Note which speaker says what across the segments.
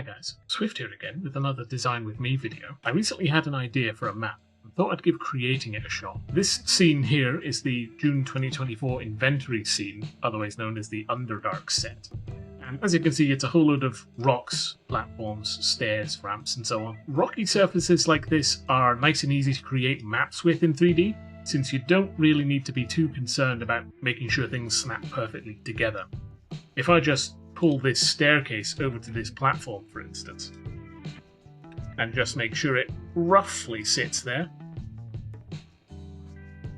Speaker 1: Hi guys, Swift here again with another Design With Me video. I recently had an idea for a map and thought I'd give creating it a shot. This scene here is the June 2024 inventory scene, otherwise known as the Underdark set. And as you can see, it's a whole load of rocks, platforms, stairs, ramps, and so on. Rocky surfaces like this are nice and easy to create maps with in 3D, since you don't really need to be too concerned about making sure things snap perfectly together. If I just pull this staircase over to this platform, for instance, and just make sure it roughly sits there,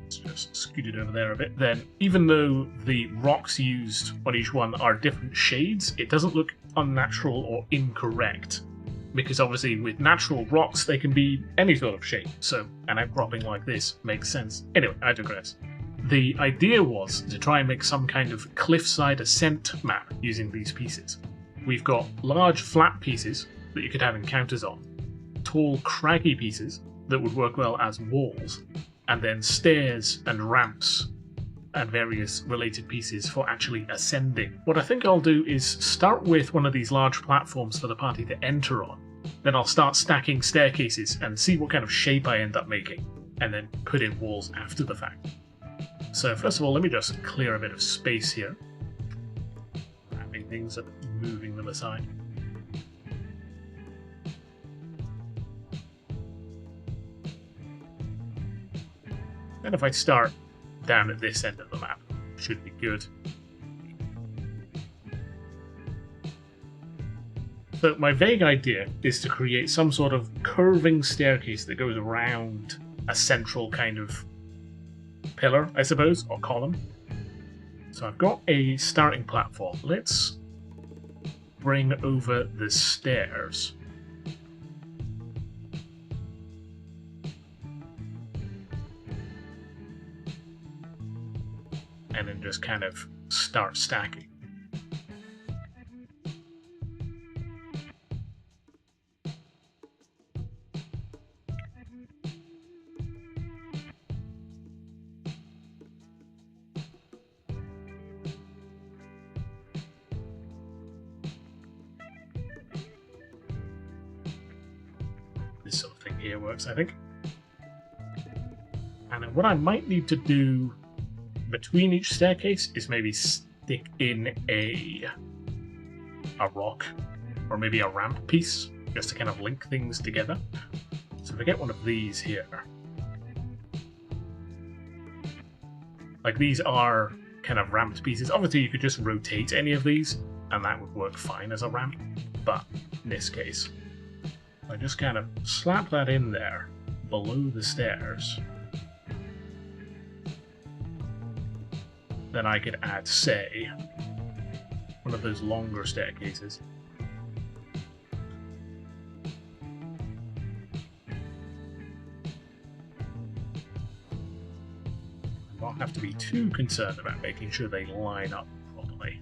Speaker 1: let's just scoot it over there a bit, then even though the rocks used on each one are different shades, it doesn't look unnatural or incorrect, because obviously with natural rocks they can be any sort of shape, so an outcropping like this makes sense. Anyway, I digress. The idea was to try and make some kind of cliffside ascent map using these pieces. We've got large flat pieces that you could have encounters on, tall craggy pieces that would work well as walls, and then stairs and ramps and various related pieces for actually ascending. What I think I'll do is start with one of these large platforms for the party to enter on, then I'll start stacking staircases and see what kind of shape I end up making, and then put in walls after the fact. So first of all, let me just clear a bit of space here. Wrapping things up, moving them aside. And if I start down at this end of the map, should be good. So my vague idea is to create some sort of curving staircase that goes around a central kind of pillar, I suppose, or column. So I've got a starting platform. Let's bring over the stairs. And then just kind of start stacking. This sort of thing here works, I think. And then what I might need to do between each staircase is maybe stick in a rock or maybe a ramp piece just to kind of link things together. So if I get one of these here, like these are kind of ramped pieces. Obviously you could just rotate any of these and that would work fine as a ramp, but in this case I just kind of slap that in there below the stairs. Then I could add, say, one of those longer staircases. I don't have to be too concerned about making sure they line up properly.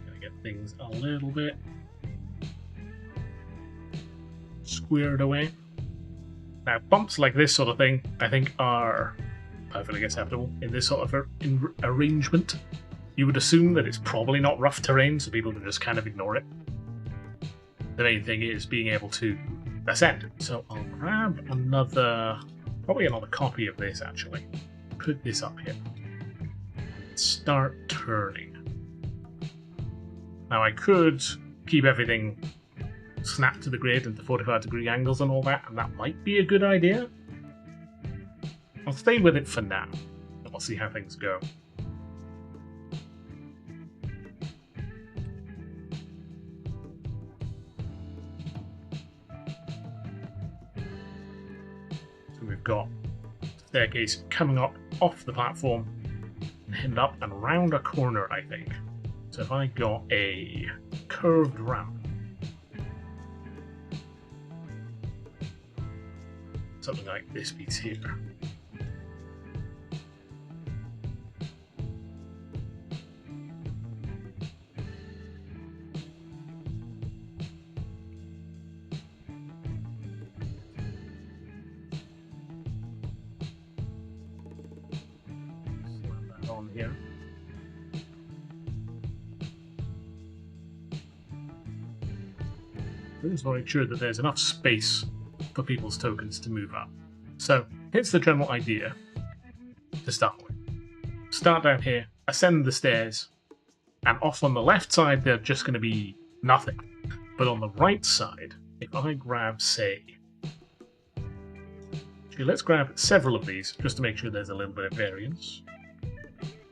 Speaker 1: Gonna get things a little bit squared away. Now, bumps like this sort of thing, I think, are perfectly acceptable in this sort of arrangement. You would assume that it's probably not rough terrain, so people can just kind of ignore it. The main thing is being able to ascend. So I'll grab probably another copy of this, actually. Put this up here. Start turning. Now, I could keep everything snap to the grid and the 45-degree angles and all that, and that might be a good idea. I'll stay with it for now, and we'll see how things go. So we've got the staircase coming up off the platform and heading up and round a corner, I think. So if I got a curved ramp, something like this piece here. Slap that on on here. I just want to make sure that there's enough space for people's tokens to move up. So here's the general idea to start with. Start down here, ascend the stairs, and off on the left side they're just going to be nothing. But on the right side, if I grab, say... Actually, let's grab several of these, just to make sure there's a little bit of variance.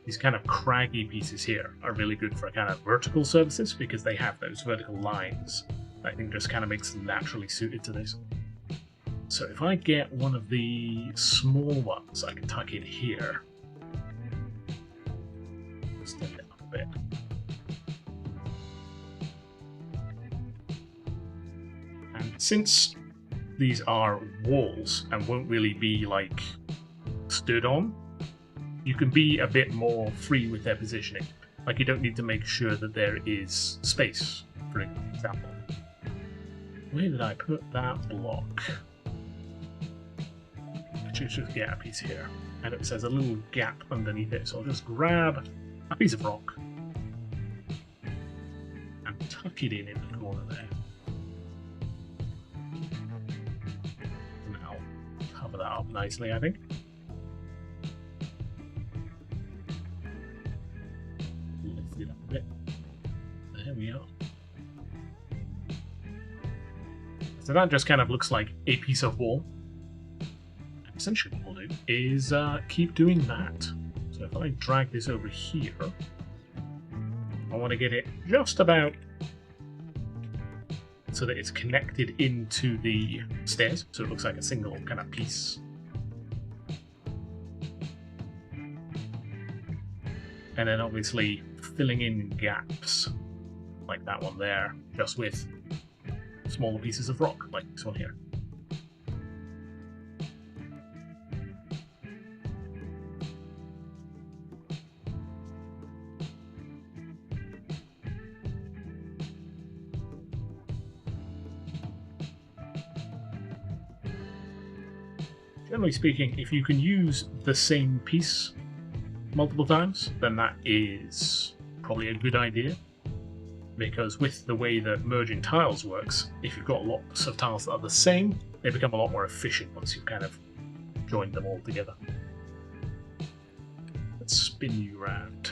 Speaker 1: These kind of craggy pieces here are really good for kind of vertical surfaces, because they have those vertical lines. I think just kind of makes them naturally suited to this. So if I get one of the small ones, I can tuck it here. Step it up a bit. And since these are walls and won't really be like stood on, you can be a bit more free with their positioning. Like you don't need to make sure that there is space, for example. Where did I put that block? Actually, just get a piece here. And it says a little gap underneath it, so I'll just grab a piece of rock and tuck it in the corner there. And I'll cover that up nicely, I think. Lift it up a bit. There we are. So that just kind of looks like a piece of wall. And essentially what we'll do is keep doing that. So if I drag this over here, I want to get it just about so that it's connected into the stairs, so it looks like a single kind of piece. And then obviously filling in gaps, like that one there, just with smaller pieces of rock, like this one here. Generally speaking, if you can use the same piece multiple times, then that is probably a good idea. Because with the way that merging tiles works, if you've got lots of tiles that are the same, they become a lot more efficient once you've kind of joined them all together. Let's spin you around,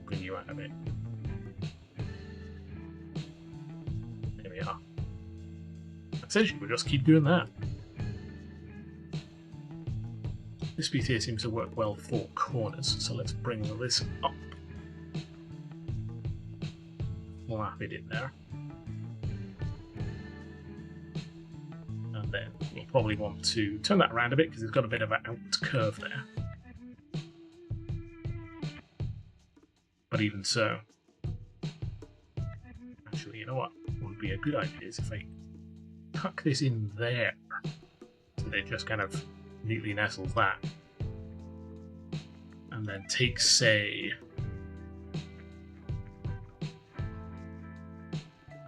Speaker 1: bring you out of it. There we are. Essentially, we'll just keep doing that. This piece here seems to work well for corners, so let's bring this up. Slap it in there. And then we'll probably want to turn that around a bit because it's got a bit of an out curve there. But even so, actually, you know what would be a good idea is if I tuck this in there, so that it just kind of neatly nestles that, and then take, say,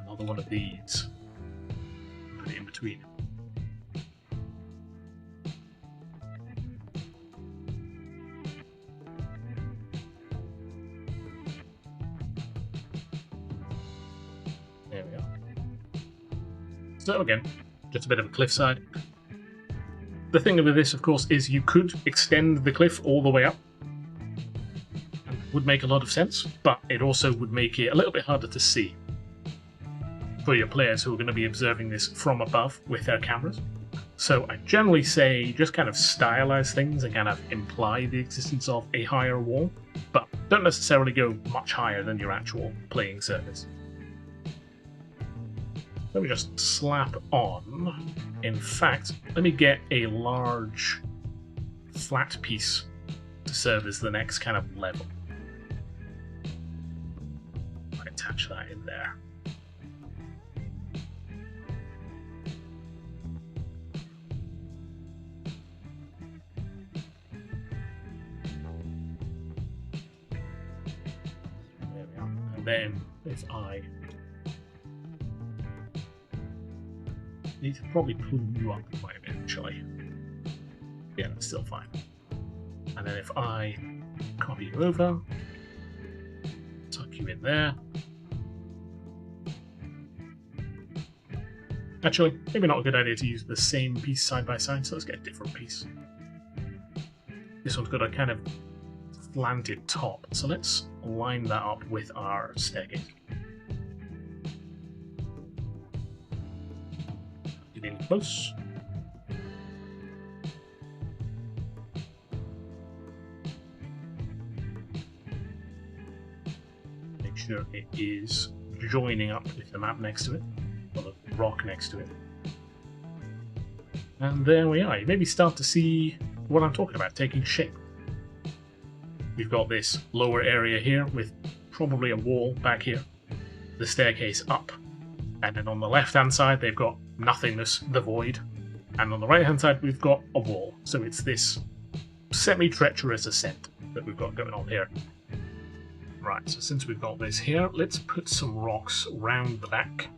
Speaker 1: another one of these, put it in between. There we are. So again, just a bit of a cliffside. The thing with this, of course, is you could extend the cliff all the way up. It would make a lot of sense, but it also would make it a little bit harder to see for your players who are going to be observing this from above with their cameras. So I generally say just kind of stylize things and kind of imply the existence of a higher wall, but don't necessarily go much higher than your actual playing surface. Let me just slap on. In fact, let me get a large flat piece to serve as the next kind of level. I attach that in there. There we are. And then if I need to probably pull you up quite a bit, actually. Yeah, that's still fine. And then if I Copy you over. Tuck you in there. Actually, maybe not a good idea to use the same piece side by side, so let's get a different piece. This one's got a kind of slanted top, so let's line that up with our staircase. Get in close. Make sure it is joining up with the map next to it, or the rock next to it. And there we are. You maybe start to see what I'm talking about, taking shape. We've got this lower area here with probably a wall back here, the staircase up, and then on the left hand side they've got nothingness, the void, and on the right hand side we've got a wall. So it's this semi-treacherous ascent that we've got going on here. Right, so since we've got this here, let's put some rocks round the back.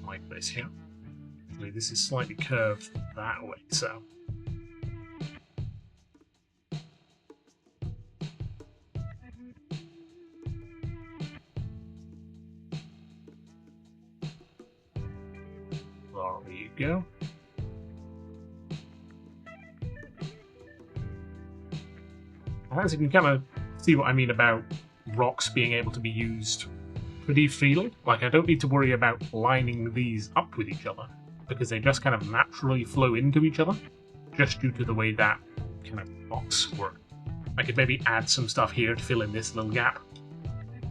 Speaker 1: Like this here. Actually, this is slightly curved that way, so there you go. As you can kind of see what I mean about rocks being able to be used pretty freely. Like, I don't need to worry about lining these up with each other, because they just kind of naturally flow into each other, just due to the way that kind of rocks work. I could maybe add some stuff here to fill in this little gap.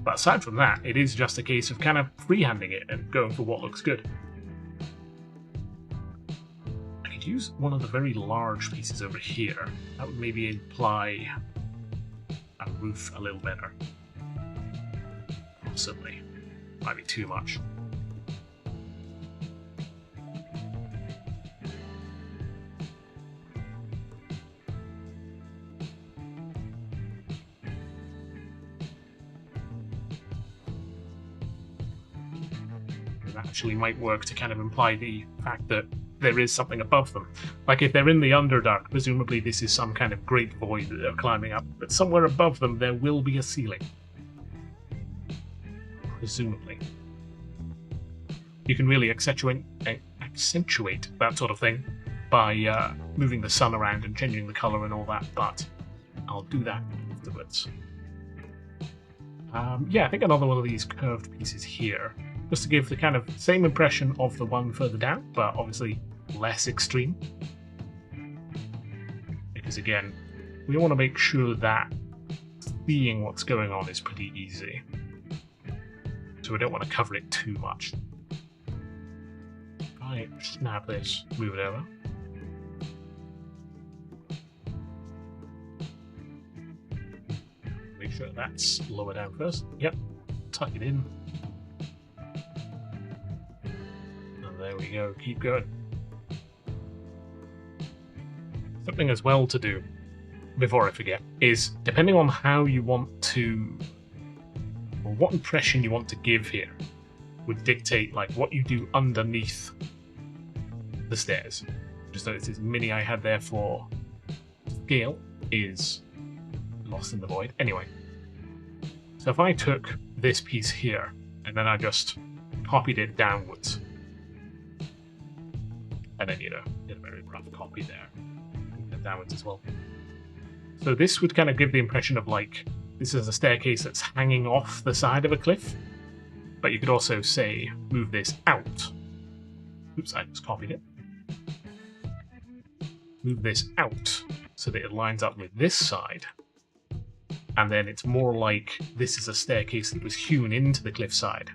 Speaker 1: But aside from that, it is just a case of kind of freehanding it and going for what looks good. I could use one of the very large pieces over here. That would maybe imply a roof a little better. Possibly. Might be too much. That actually might work to kind of imply the fact that there is something above them. Like, if they're in the Underdark, presumably this is some kind of great void that they're climbing up, but somewhere above them there will be a ceiling. Presumably. You can really accentuate that sort of thing by moving the sun around and changing the colour and all that, but I'll do that afterwards. Yeah, I think another one of these curved pieces here, just to give the kind of same impression of the one further down, but obviously less extreme. Because again, we want to make sure that seeing what's going on is pretty easy. So we don't want to cover it too much. Right, snap this, move it over. Make sure that's lower down first. Yep, tuck it in. And there we go, keep going. Something as well to do, before I forget, is depending on how you want to, or what impression you want to give here, would dictate like what you do underneath the stairs. Just notice this mini I had there for scale is lost in the void. Anyway, so if I took this piece here and then I just copied it downwards, and then, you know, did a very rough copy there, and downwards as well. So this would kind of give the impression of like this is a staircase that's hanging off the side of a cliff, but you could also say move this out. Oops, I just copied it. Move this out so that it lines up with this side, and then it's more like this is a staircase that was hewn into the cliffside.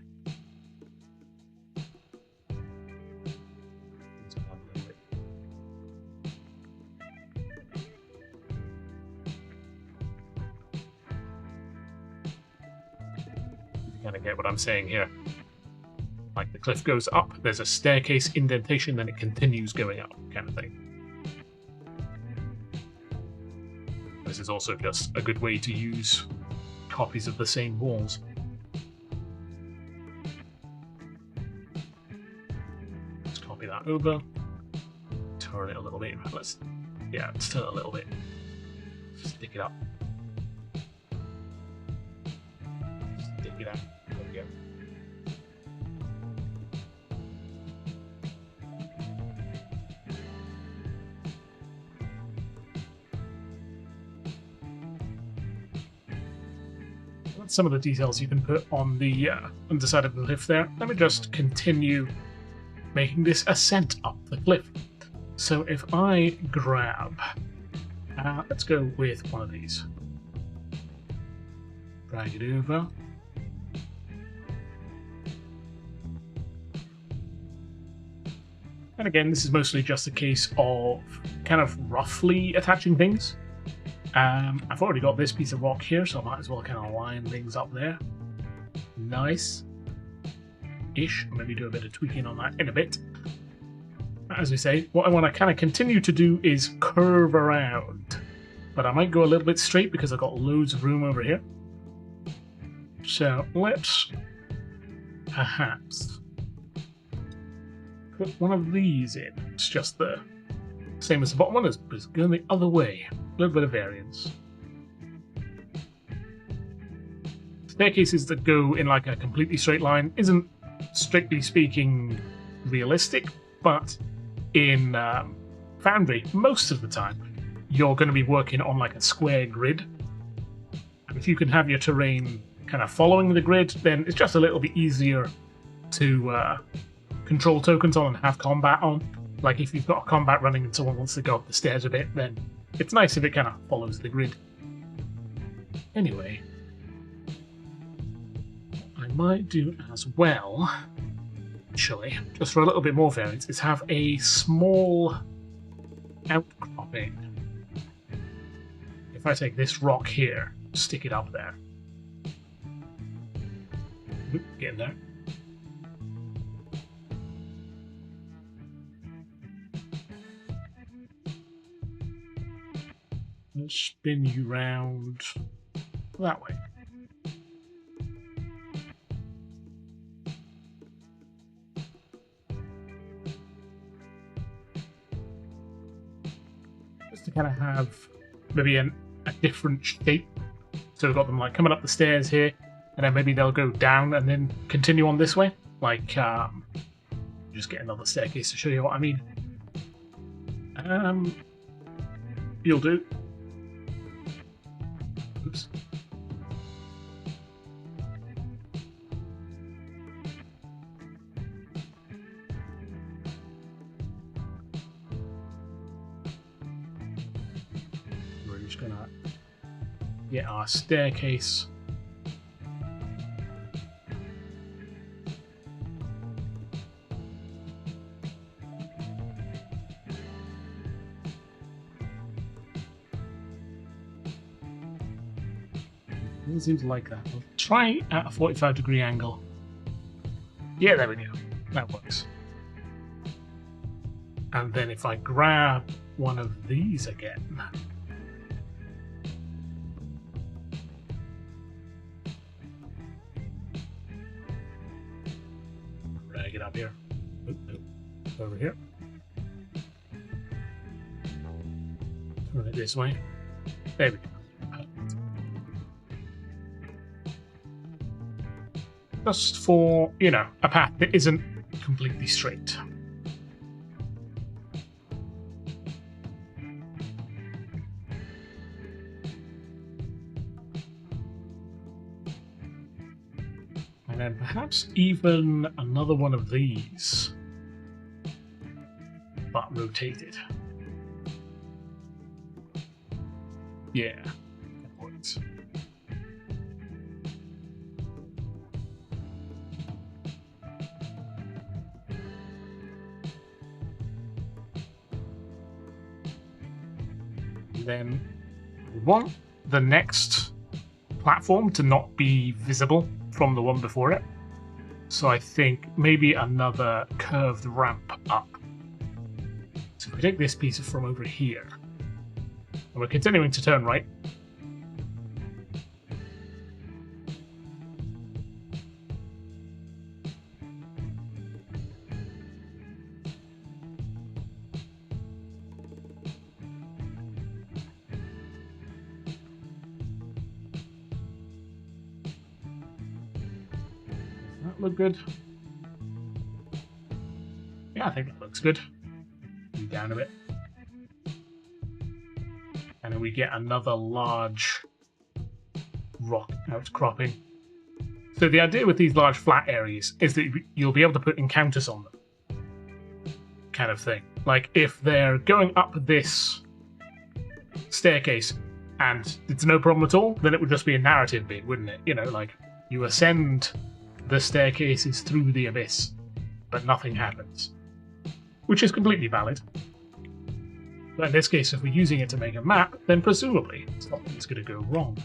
Speaker 1: You kind of get what I'm saying here. Like the cliff goes up, there's a staircase indentation, then it continues going up, kind of thing. This is also just a good way to use copies of the same walls. Let's copy that over, turn it a little bit. Let's Yeah, it's still a little bit. Stick it up. Stick it up. There we go. That's some of the details you can put on the underside of the cliff there. Let me just continue making this ascent up the cliff. So if I grab, let's go with one of these. Drag it over. And again, this is mostly just a case of kind of roughly attaching things. I've already got this piece of rock here, so I might as well kind of line things up there. Nice. Ish. Maybe do a bit of tweaking on that in a bit. As we say, what I want to kind of continue to do is curve around. But I might go a little bit straight because I've got loads of room over here. So let's perhaps put one of these in. It's just the same as the bottom one, it's going the other way. A little bit of variance. Staircases that go in like a completely straight line isn't, strictly speaking, realistic, but in Foundry, most of the time, you're going to be working on like a square grid. And if you can have your terrain kind of following the grid, then it's just a little bit easier to control tokens on and have combat on. Like if you've got a combat running and someone wants to go up the stairs a bit, then it's nice if it kind of follows the grid. Anyway, I might do as well, actually, just for a little bit more variance, is have a small outcropping. If I take this rock here, stick it up there. Oop, get in there. And spin you round that way. Just to kind of have maybe a different shape. So we've got them like coming up the stairs here, and then maybe they'll go down and then continue on this way. Like, just get another staircase to show you what I mean. You'll do. Oops. We're just gonna get our staircase. It seems like that. I'll try at a 45-degree angle. Yeah, there we go. That works. And then if I grab one of these again, drag it up here. Over here. Turn it this way. There we go. Just for, you know, a path that isn't completely straight. And then perhaps even another one of these, but rotated. Yeah, that works. Then we want the next platform to not be visible from the one before it. So I think maybe another curved ramp up. So if we take this piece from over here, and we're continuing to turn right. that look good? Yeah, I think that looks good. Move down a bit. And then we get another large rock outcropping. So the idea with these large flat areas is that you'll be able to put encounters on them. Kind of thing. Like, if they're going up this staircase and it's no problem at all, then it would just be a narrative bit, wouldn't it? You know, like, you ascend the staircases through the abyss, but nothing happens. Which is completely valid. But in this case, if we're using it to make a map, then presumably something's going to go wrong.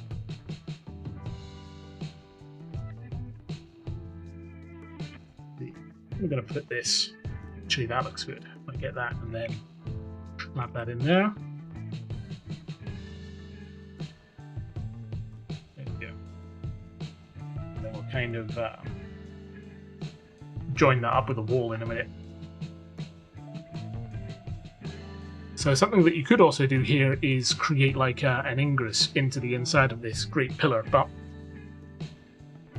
Speaker 1: We're going to put this. Actually, that looks good. I get that and then slap that in there. There we go. And then we'll kind of join that up with a wall in a minute. So something that you could also do here is create like an ingress into the inside of this great pillar, but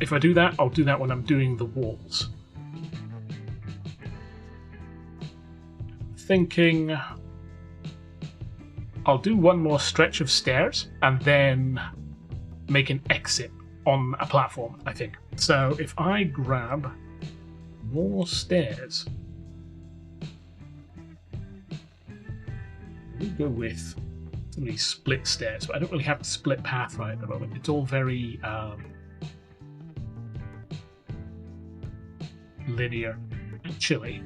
Speaker 1: if I do that, I'll do that when I'm doing the walls. Thinking I'll do one more stretch of stairs and then make an exit on a platform, I think. So if I grab more stairs, we go with some of these split stairs, but I don't really have a split path right at the moment. It's all very linear. Actually,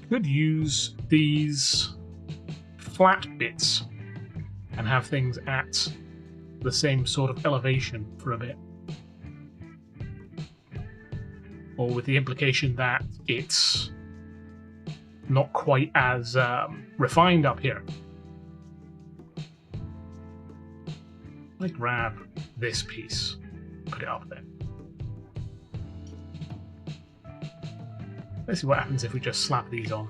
Speaker 1: could use these flat bits and have things at the same sort of elevation for a bit. Or with the implication that it's not quite as refined up here. I grab this piece, put it up there. Let's see what happens if we just slap these on.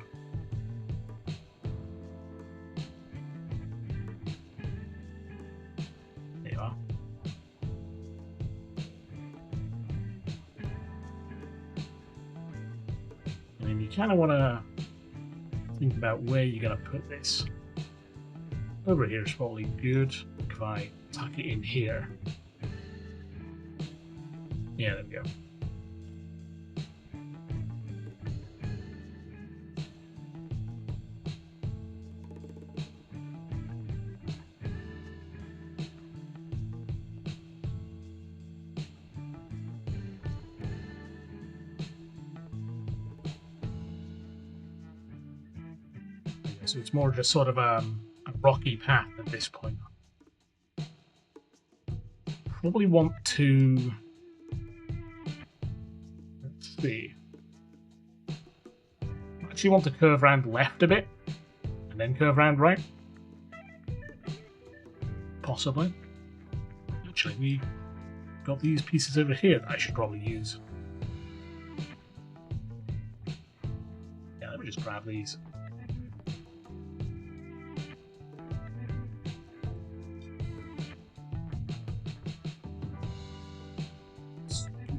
Speaker 1: There you are. And then you kind of want to think about where you're going to put this. Over here is probably good. If I tuck it in here. Yeah, there we go. So it's more just sort of a rocky path at this point. Probably want to... Let's see. I actually want to curve around left a bit, and then curve around right. Possibly. Actually, we got these pieces over here that I should probably use. Yeah, let me just grab these.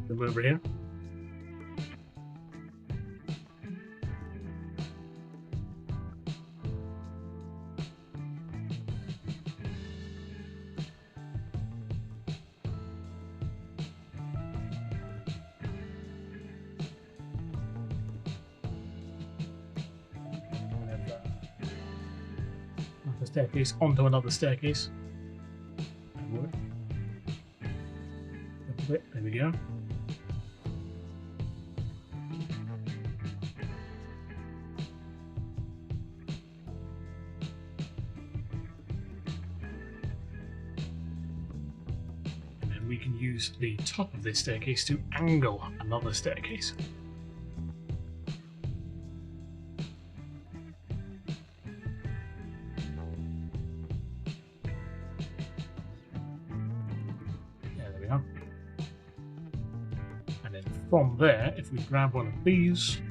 Speaker 1: Them over here. A staircase onto another staircase. There we go. And we can use the top of this staircase to angle another staircase. And then from there, if we grab one of these,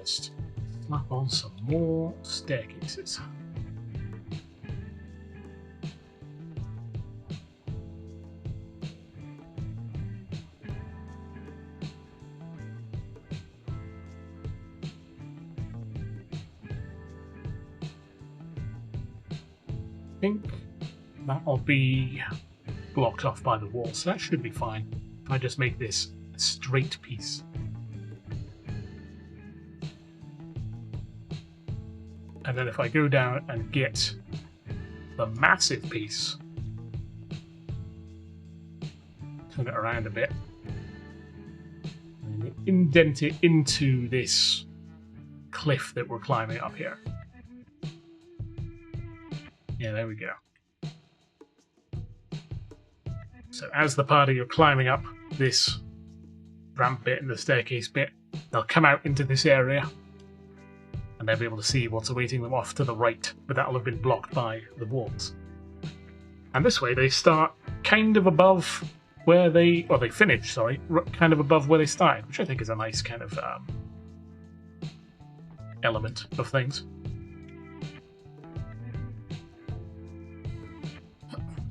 Speaker 1: just slap on some more staircases. I think that'll be blocked off by the wall, so that should be fine if I just make this a straight piece. And then if I go down and get the massive piece, turn it around a bit, and indent it into this cliff that we're climbing up here. Yeah, there we go. So as the party are climbing up this ramp bit and the staircase bit, they'll come out into this area and they'll be able to see what's awaiting them off to the right, but that'll have been blocked by the walls. And this way they start kind of above where they finish, sorry, kind of above where they started, which I think is a nice kind of element of things.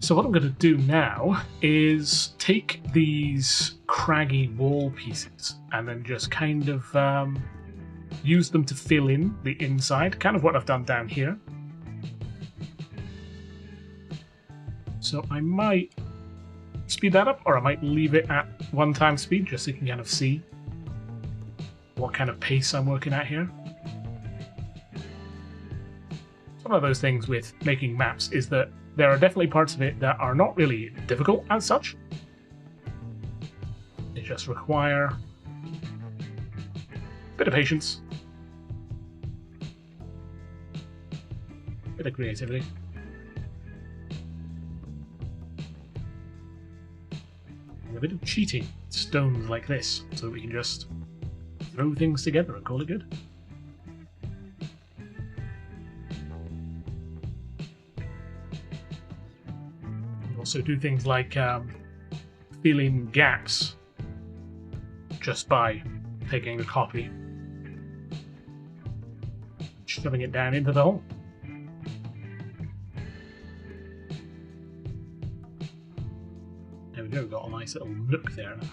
Speaker 1: So what I'm going to do now is take these craggy wall pieces and then just kind of use them to fill in the inside, kind of what I've done down here. So I might speed that up, or I might leave it at 1x speed just so you can kind of see what kind of pace I'm working at here. One of those things with making maps is that there are definitely parts of it that are not really difficult as such. They just require a bit of patience, a bit of creativity, and a bit of cheating with stones like this, so that we can just throw things together and call it good. Also do things like fill in gaps just by taking a copy, shoving it down into the hole. There we go, got a nice little nook there now.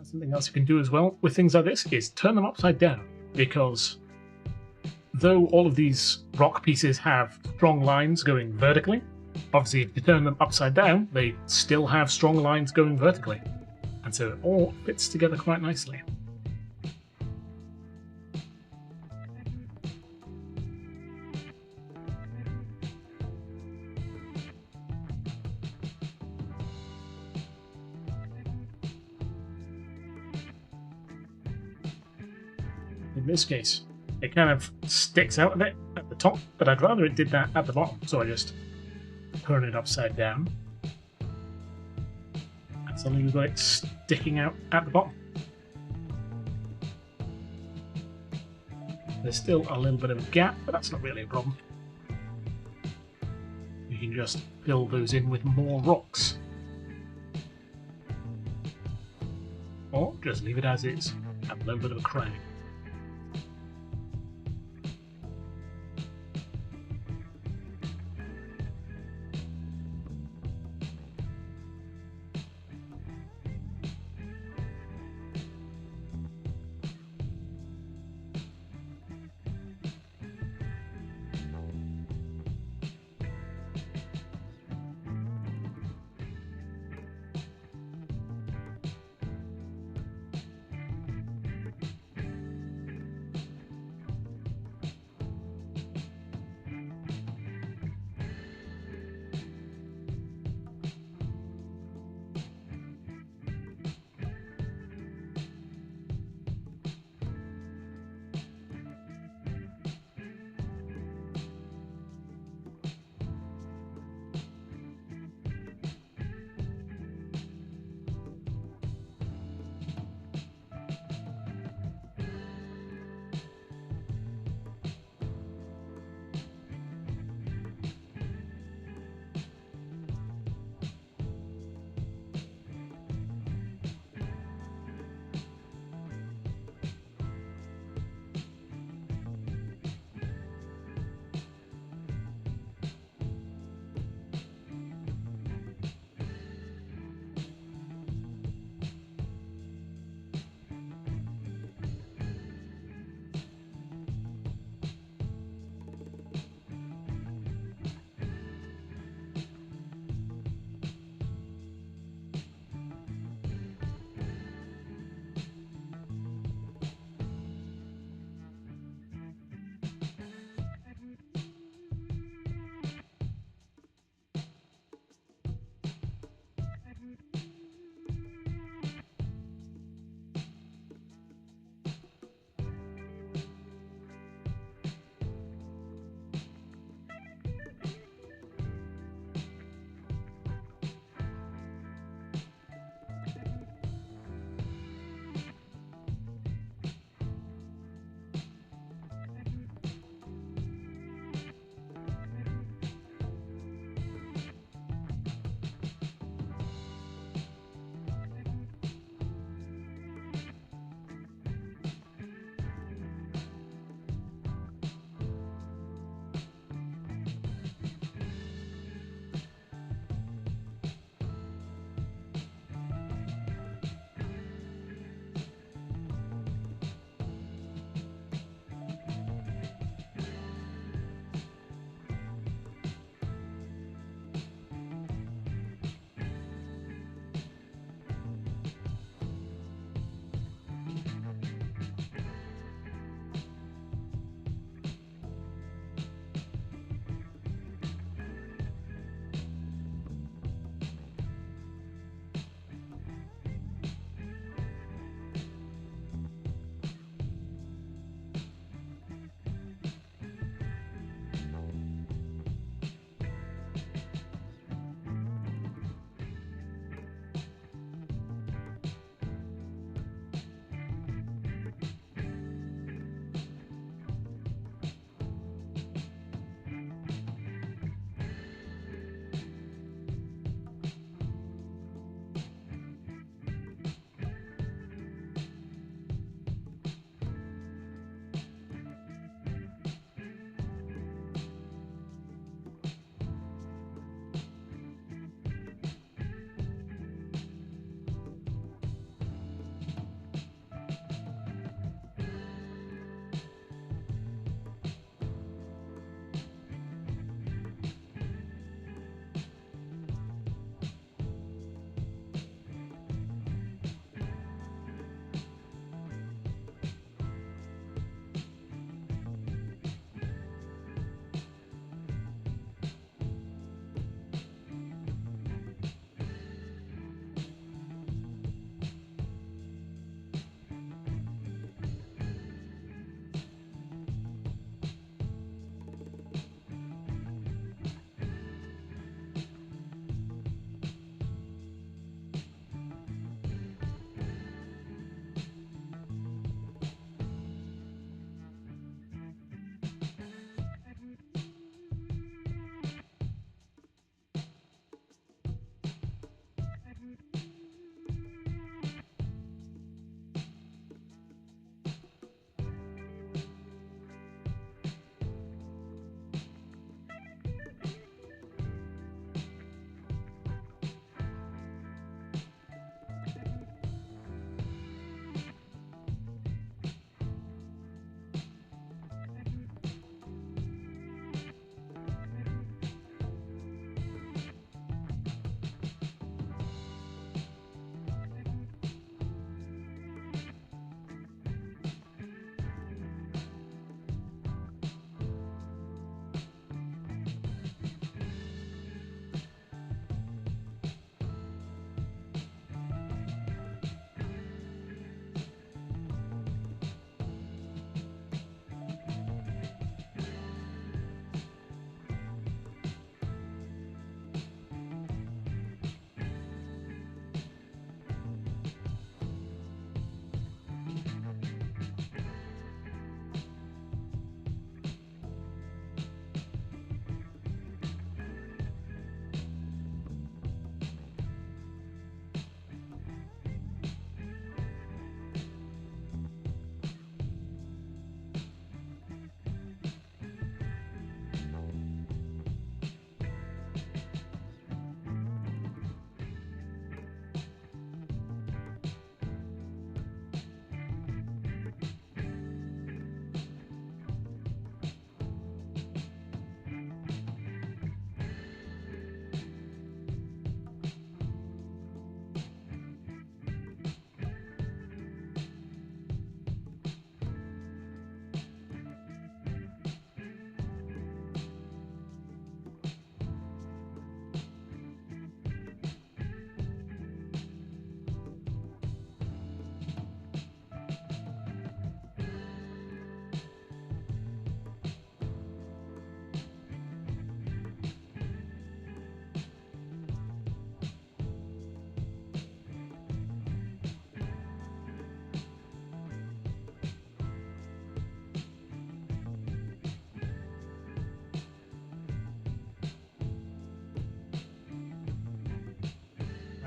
Speaker 1: Something else you can do as well with things like this is turn them upside down, because though all of these rock pieces have strong lines going vertically, obviously if you turn them upside down, they still have strong lines going vertically. And so it all fits together quite nicely. In this case, it kind of sticks out a bit at the top, but I'd rather it did that at the bottom, so I just turn it upside down. And suddenly we've got it sticking out at the bottom. There's still a little bit of a gap, but that's not really a problem. You can just fill those in with more rocks. Or just leave it as is, have a little bit of a crag.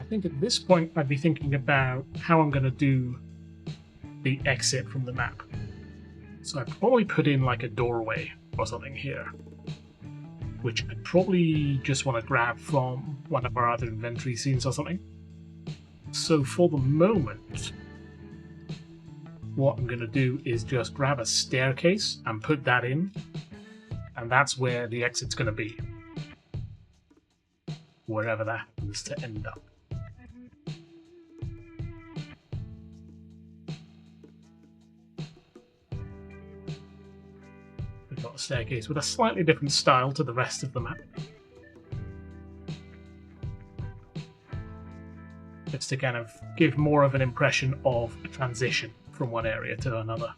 Speaker 1: think at this point I'd be thinking about how I'm going to do the exit from the map. So I'd probably put in like a doorway or something here, which I probably just want to grab from one of our other inventory scenes or something. So for the moment, what I'm going to do is just grab a staircase and put that in, and that's where the exit's going to be, wherever that happens to end up. We've got a staircase with a slightly different style to the rest of the map. It's to kind of give more of an impression of a transition from one area to another.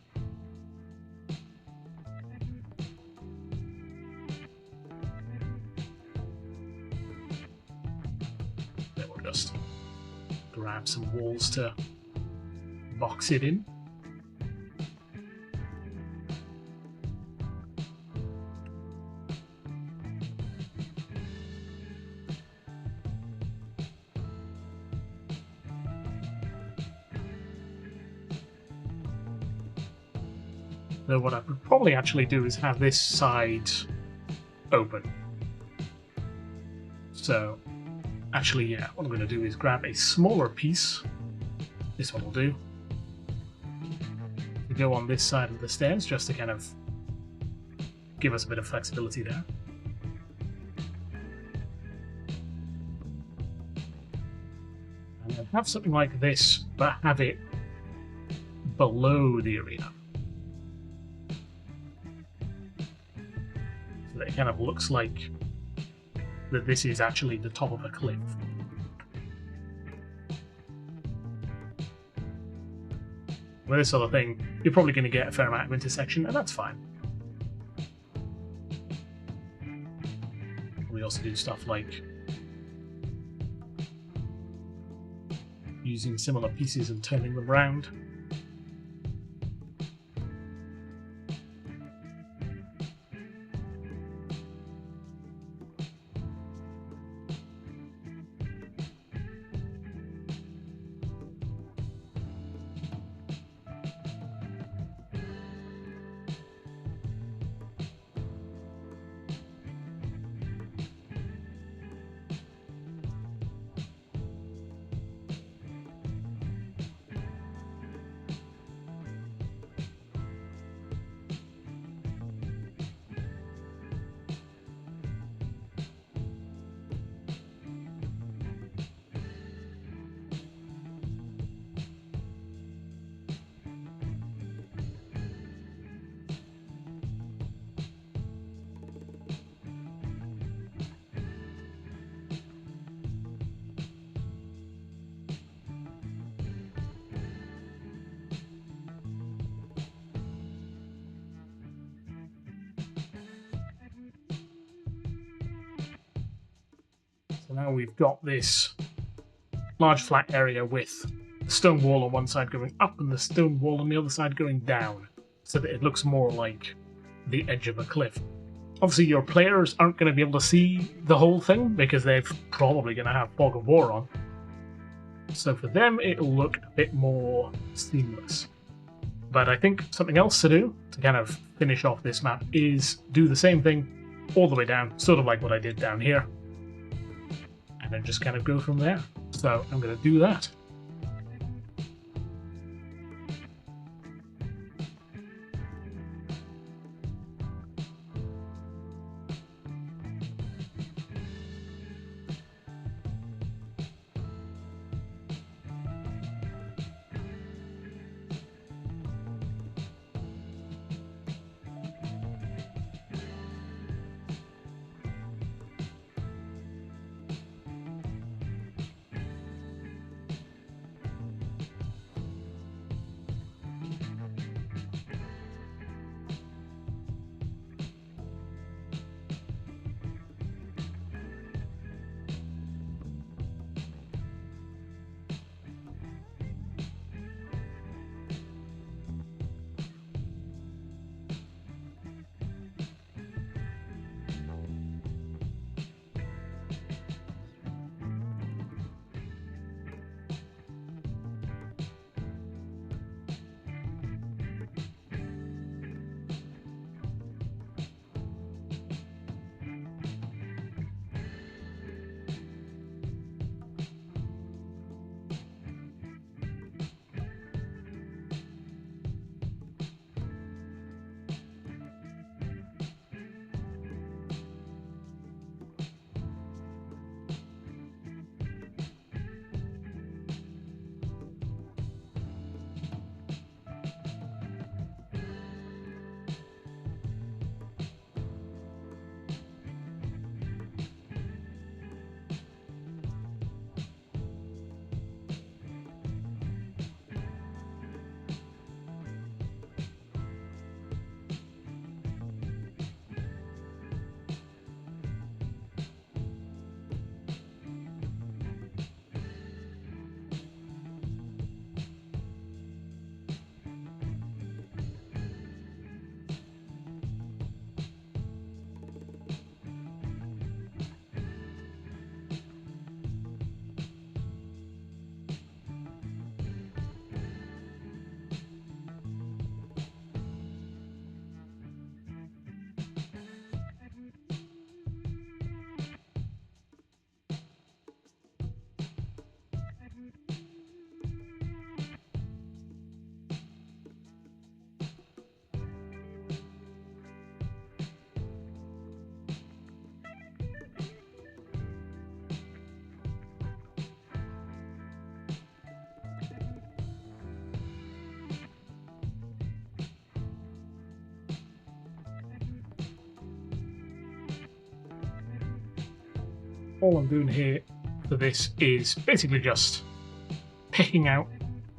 Speaker 1: Then we'll just grab some walls to box it in. Though what I would probably actually do is have this side open. So, actually, yeah, what I'm going to do is grab a smaller piece. This one will do. To go on this side of the stairs, just to kind of give us a bit of flexibility there. And then have something like this, but have it below the arena. So that it kind of looks like that this is actually the top of a cliff. With this sort of thing, you're probably going to get a fair amount of intersection, and that's fine. We also do stuff like using similar pieces and turning them around. So now we've got this large flat area with the stone wall on one side going up and the stone wall on the other side going down, so that it looks more like the edge of a cliff. Obviously your players aren't going to be able to see the whole thing because they're probably going to have Fog of War on. So for them it'll look a bit more seamless. But I think something else to do to kind of finish off this map is do the same thing all the way down, sort of like what I did down here. And then just kind of go from there. So I'm going to do that. all I'm doing here for this is basically just picking out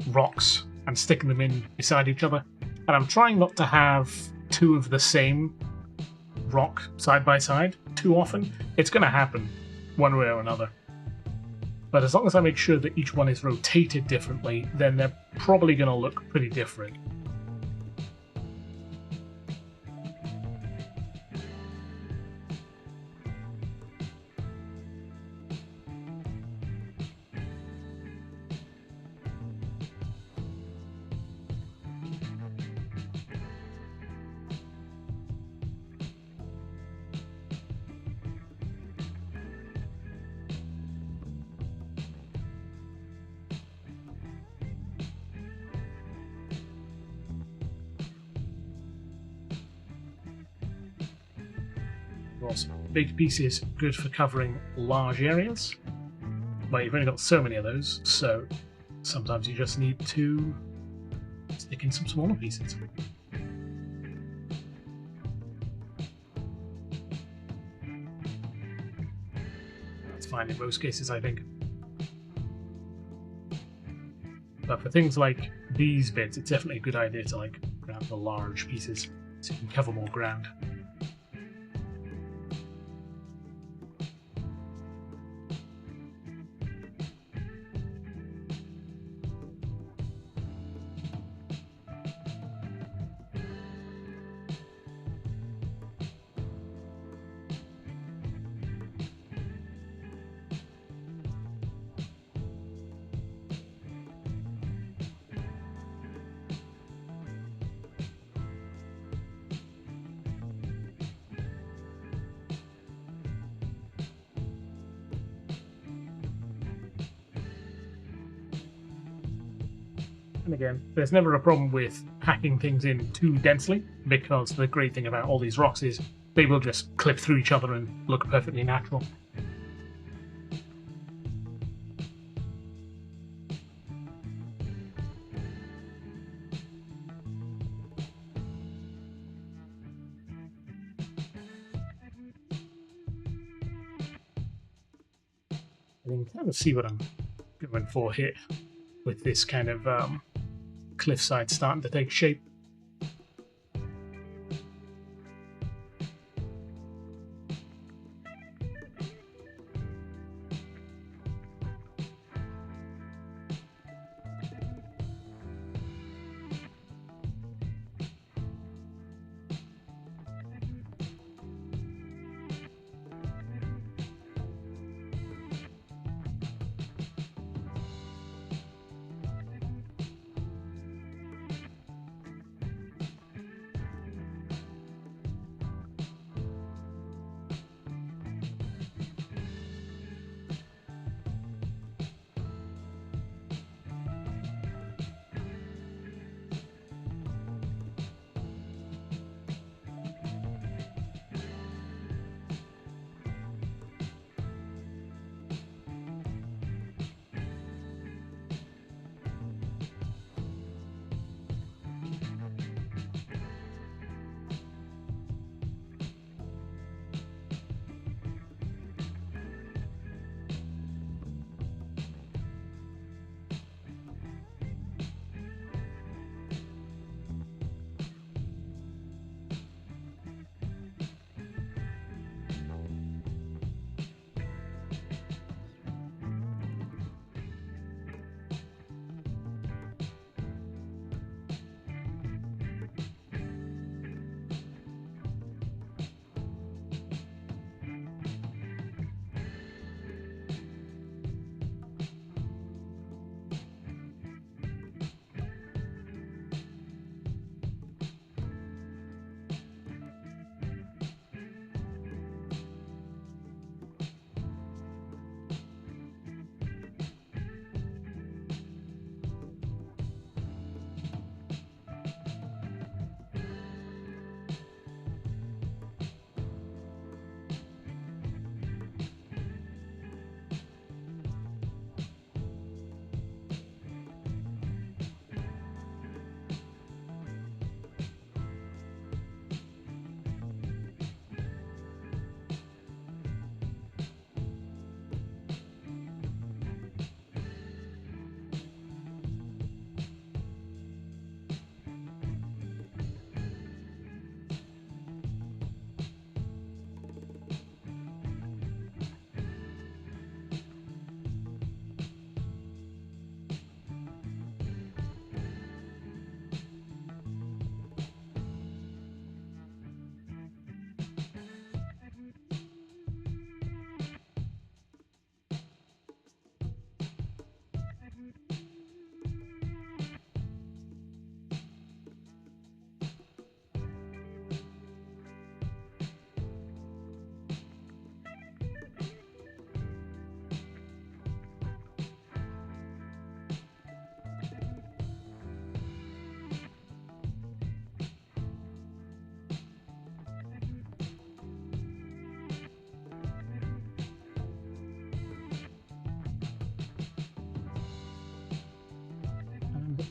Speaker 1: rocks and sticking them in beside each other. And I'm trying not to have two of the same rock side by side too often. It's going to happen one way or another. But as long as I make sure that each one is rotated differently, then they're probably going to look pretty different. Also, big pieces good for covering large areas, but you've only got so many of those, so sometimes you just need to stick in some smaller pieces. That's fine in most cases, I think. But for things like these bits, it's definitely a good idea to like grab the large pieces so you can cover more ground. And again, there's never a problem with packing things in too densely, because the great thing about all these rocks is they will just clip through each other and look perfectly natural. You can kind of see what I'm going for here with this kind of cliffside starting to take shape.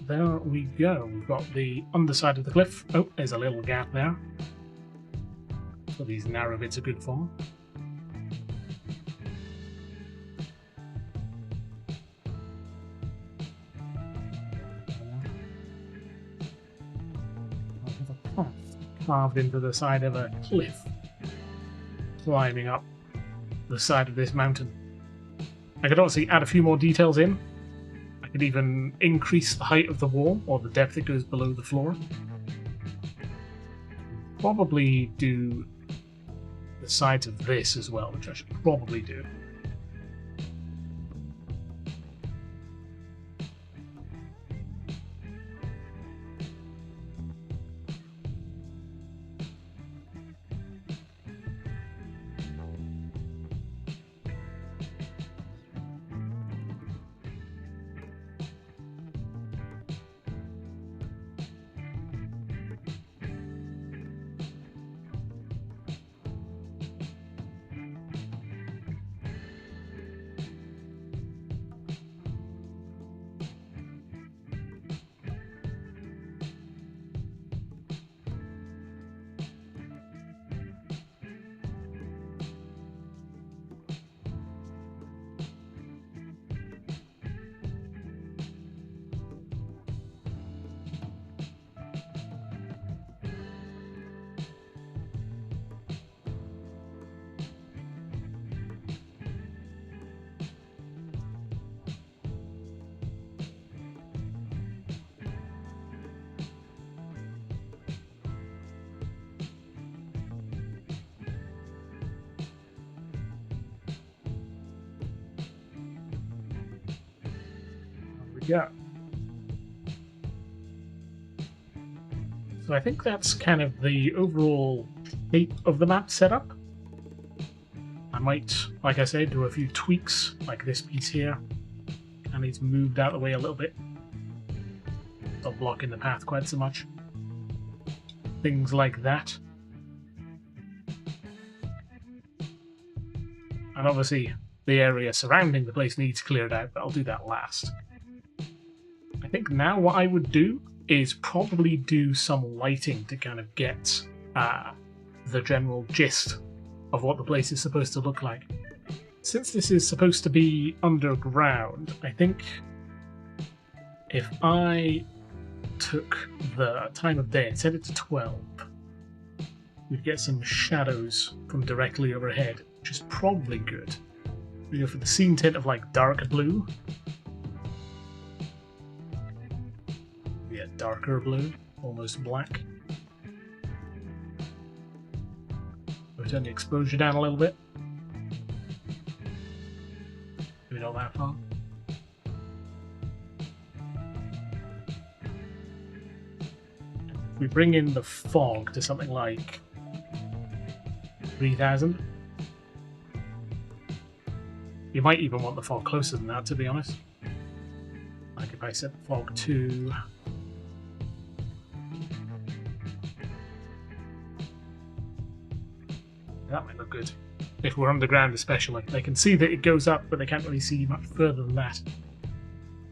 Speaker 1: there we go. We've got the underside of the cliff. Oh, there's a little gap there. So these narrow bits are good for. Carved into the side of a cliff, climbing up the side of this mountain. I could obviously add a few more details in. I could even increase the height of the wall, or the depth it goes below the floor. Probably do the sides of this as well, which I should probably do. Yeah. So I think that's kind of the overall shape of the map setup. I might, like I said, do a few tweaks, like this piece here. I need to move out of the way a little bit. Not blocking the path quite so much. Things like that. And obviously, the area surrounding the place needs cleared out, but I'll do that last. I think now what I would do is probably do some lighting to kind of get the general gist of what the place is supposed to look like. Since this is supposed to be underground, I think if I took the time of day and set it to 12, we'd get some shadows from directly overhead, which is probably good. We go for the scene tint of like dark blue. Yeah, darker blue, almost black. We'll turn the exposure down a little bit. Maybe not that far. We bring in the fog to something like 3000. You might even want the fog closer than that, to be honest. Like if I set the fog to... that might look good. If we're underground especially. They can see that it goes up, but they can't really see much further than that.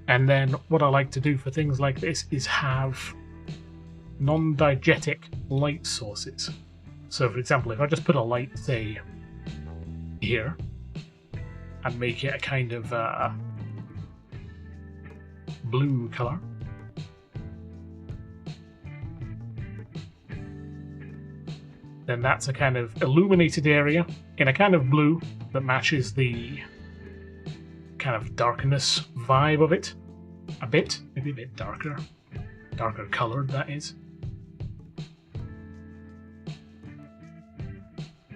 Speaker 1: And then what I like to do for things like this is have non-diegetic light sources. So for example, if I just put a light, say, here, and make it a kind of blue colour, then that's a kind of illuminated area in a kind of blue that matches the kind of darkness vibe of it a bit, maybe a bit darker coloured, that is.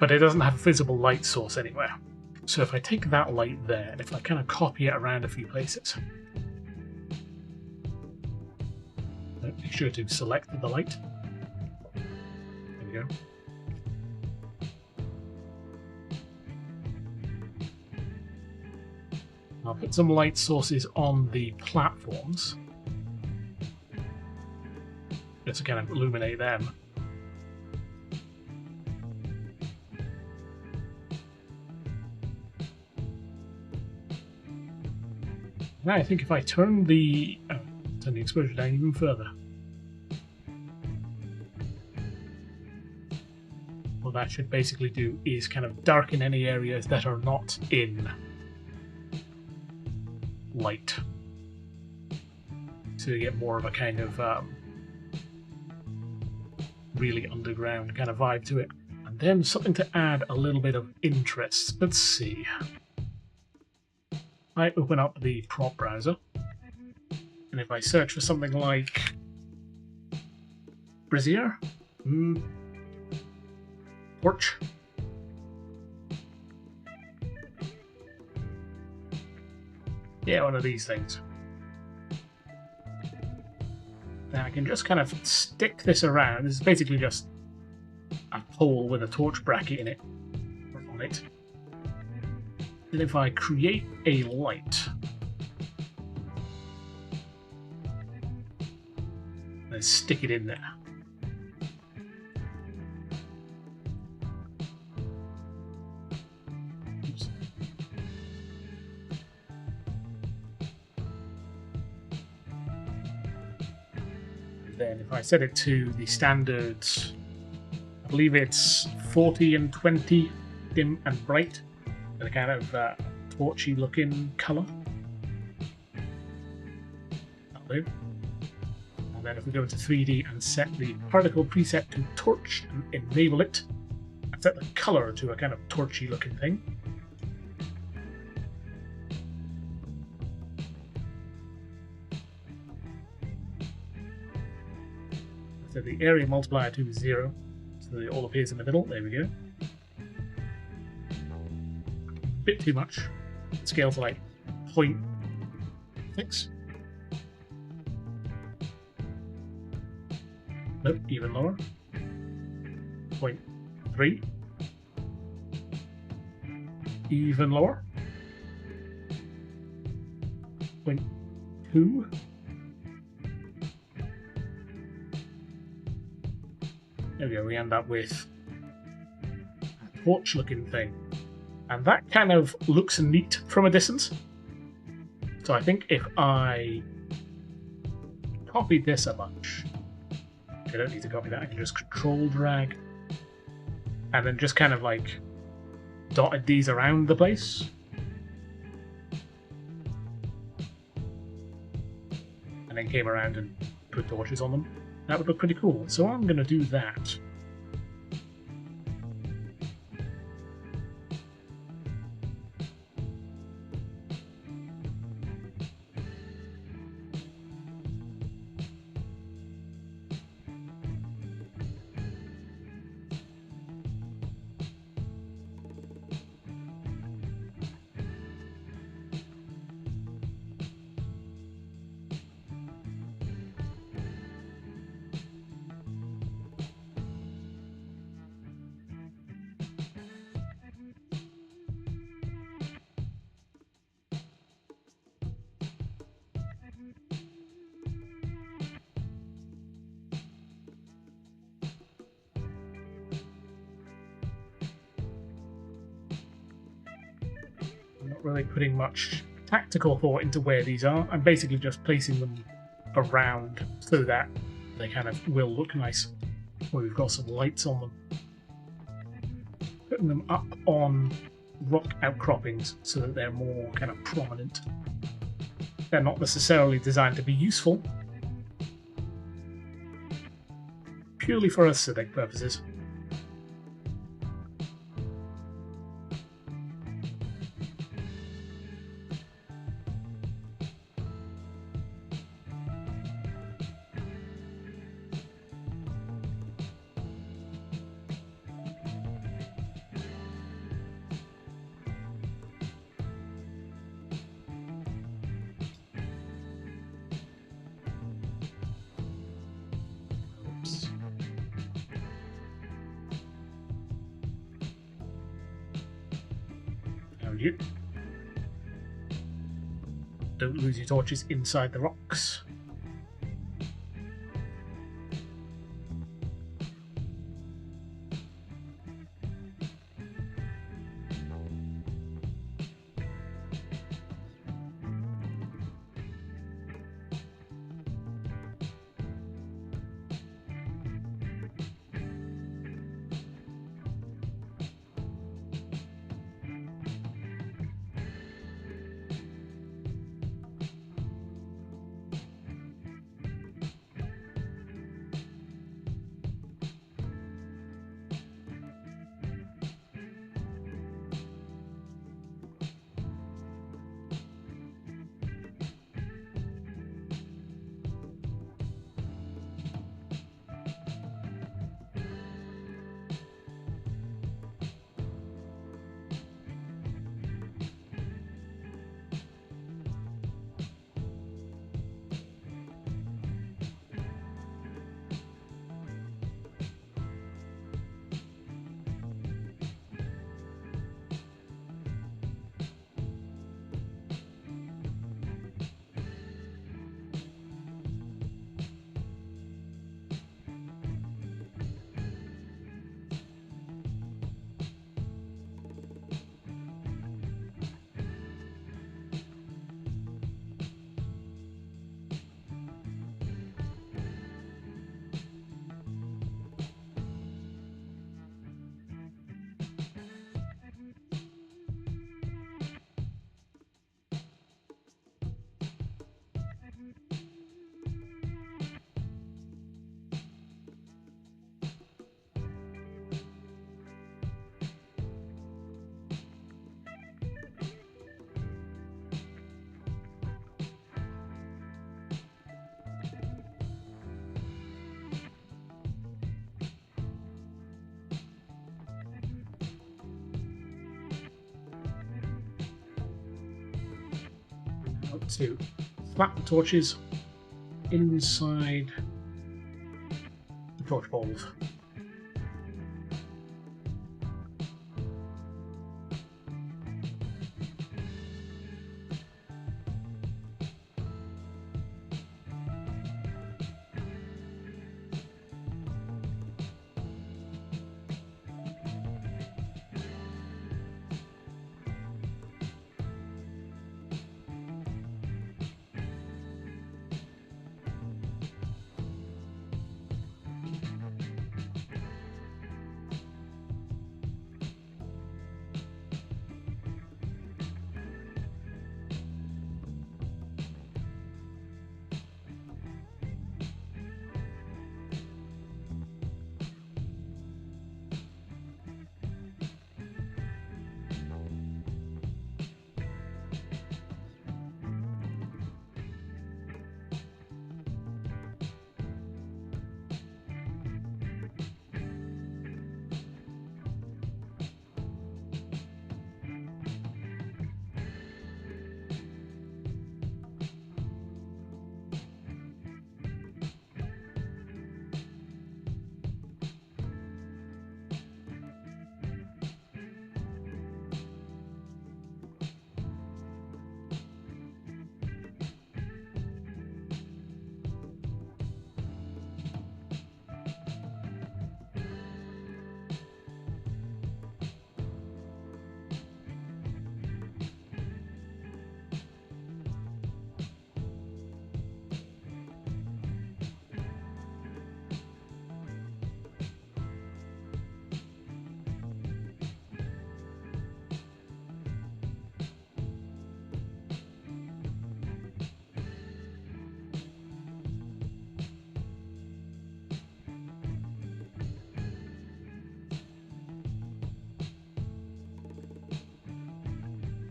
Speaker 1: But it doesn't have a visible light source anywhere. So if I take that light there, and if I kind of copy it around a few places, make sure to select the light. There we go. I'll put some light sources on the platforms, just to kind of illuminate them. Now I think if I turn the Turn the exposure down even further. What that should basically do is kind of darken any areas that are not in light. So you get more of a kind of really underground kind of vibe to it. And then something to add a little bit of interest. Let's see. I open up the prop browser, and if I search for something like brazier, torch, yeah, one of these things. Now I can just kind of stick this around. This is basically just a pole with a torch bracket in it, or on it. And if I create a light, and stick it in there. Oops. And then if I set it to the standards, I believe it's 40 and 20 dim and bright, with a kind of torchy looking colour. That'll do. And then if we go into 3D and set the particle preset to torch and enable it, and set the colour to a kind of torchy looking thing. Set the area multiplier to 0, so that it all appears in the middle. There we go. Bit too much. Scale to like 0.6. Nope, even lower. 0.3. Even lower. 0.2. There we go, we end up with a torch looking thing. And that kind of looks neat from a distance. So I think if I copied this a bunch, I don't need to copy that, I can just control drag, and then just kind of like dotted these around the place. And then came around and put torches on them. That would look pretty cool. So I'm going to do that. Not really putting much tactical thought into where these are. I'm basically just placing them around so that they kind of will look nice. Where we've got some lights on them. Putting them up on rock outcroppings so that they're more kind of prominent. They're not necessarily designed to be useful. Purely for aesthetic purposes. You. Don't lose your torches inside the rocks. to slap the torches inside the torch bowls.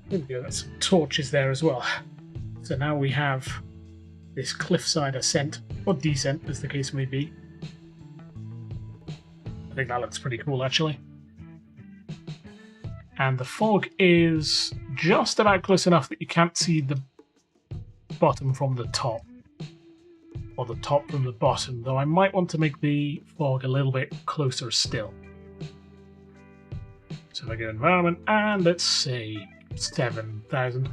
Speaker 1: There we go, that's some torches there as well. So now we have this cliffside ascent, or descent as the case may be. I think that looks pretty cool actually. And the fog is just about close enough that you can't see the bottom from the top. Or the top from the bottom, though I might want to make the fog a little bit closer still. So if I go environment, and let's say 7,000.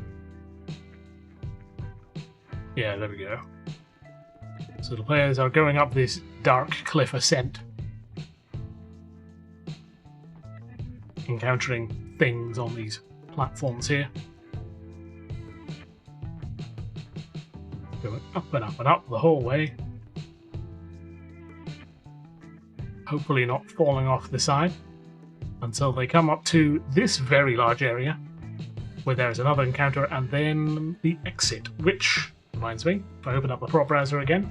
Speaker 1: Yeah, there we go. So the players are going up this dark cliff ascent, encountering things on these platforms here. Going up and up and up the whole way. Hopefully not falling off the side until they come up to this very large area where there's another encounter and then the exit, which reminds me, if I open up the prop browser again,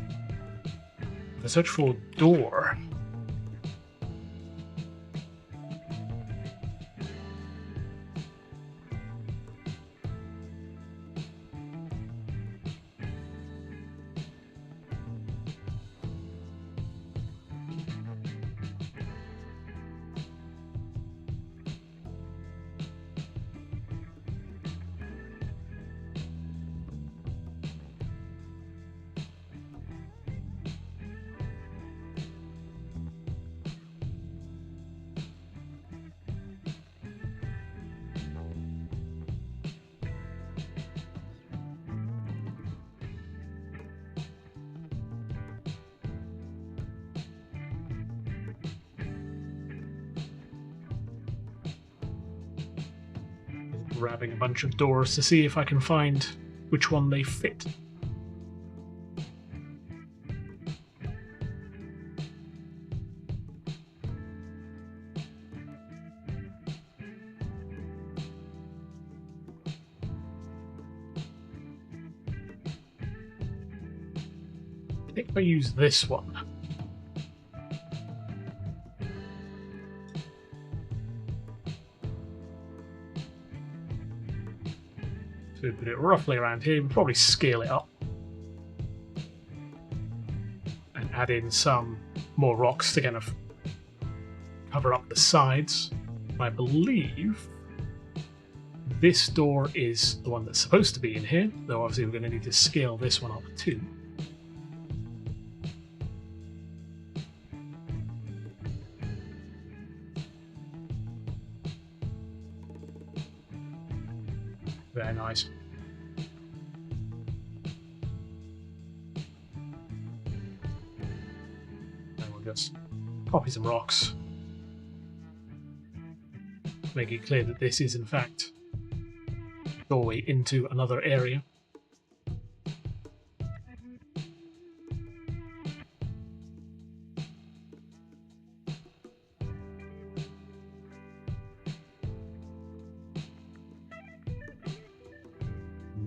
Speaker 1: if I search for door, grabbing a bunch of doors to see if I can find which one they fit. I think if I use this one, so put it roughly around here, we'll probably scale it up and add in some more rocks to kind of cover up the sides. I believe this door is the one that's supposed to be in here, though obviously we're going to need to scale this one up too. Very nice. And we'll just copy some rocks. Make it clear that this is in fact a doorway into another area.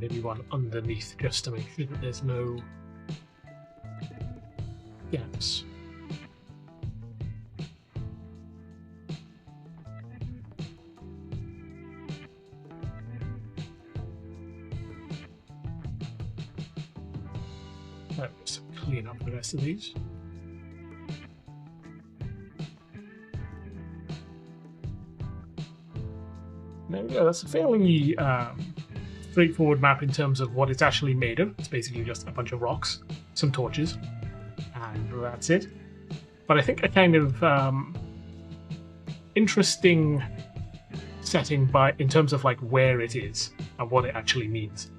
Speaker 1: Maybe one underneath just to make sure that there's no gaps. Let's clean up the rest of these. There we go, that's a fairly straightforward map in terms of what it's actually made of. It's basically just a bunch of rocks, some torches, and that's it. But I think a kind of interesting setting in terms of like where it is and what it actually means.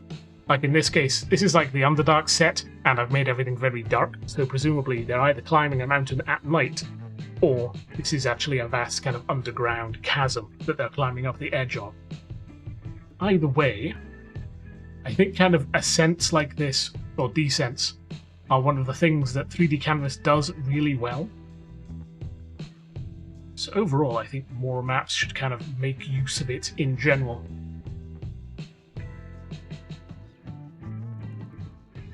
Speaker 1: Like in this case, this is like the Underdark set, and I've made everything very dark, so presumably they're either climbing a mountain at night, or this is actually a vast kind of underground chasm that they're climbing up the edge of. Either way, I think kind of ascents like this, or descents, are one of the things that 3D Canvas does really well. So overall, I think more maps should kind of make use of it in general.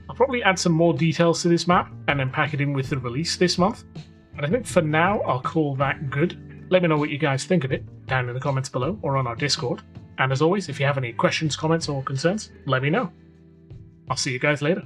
Speaker 1: I'll probably add some more details to this map and then pack it in with the release this month. But I think for now, I'll call that good. Let me know what you guys think of it down in the comments below or on our Discord. And as always, if you have any questions, comments, or concerns, let me know. I'll see you guys later.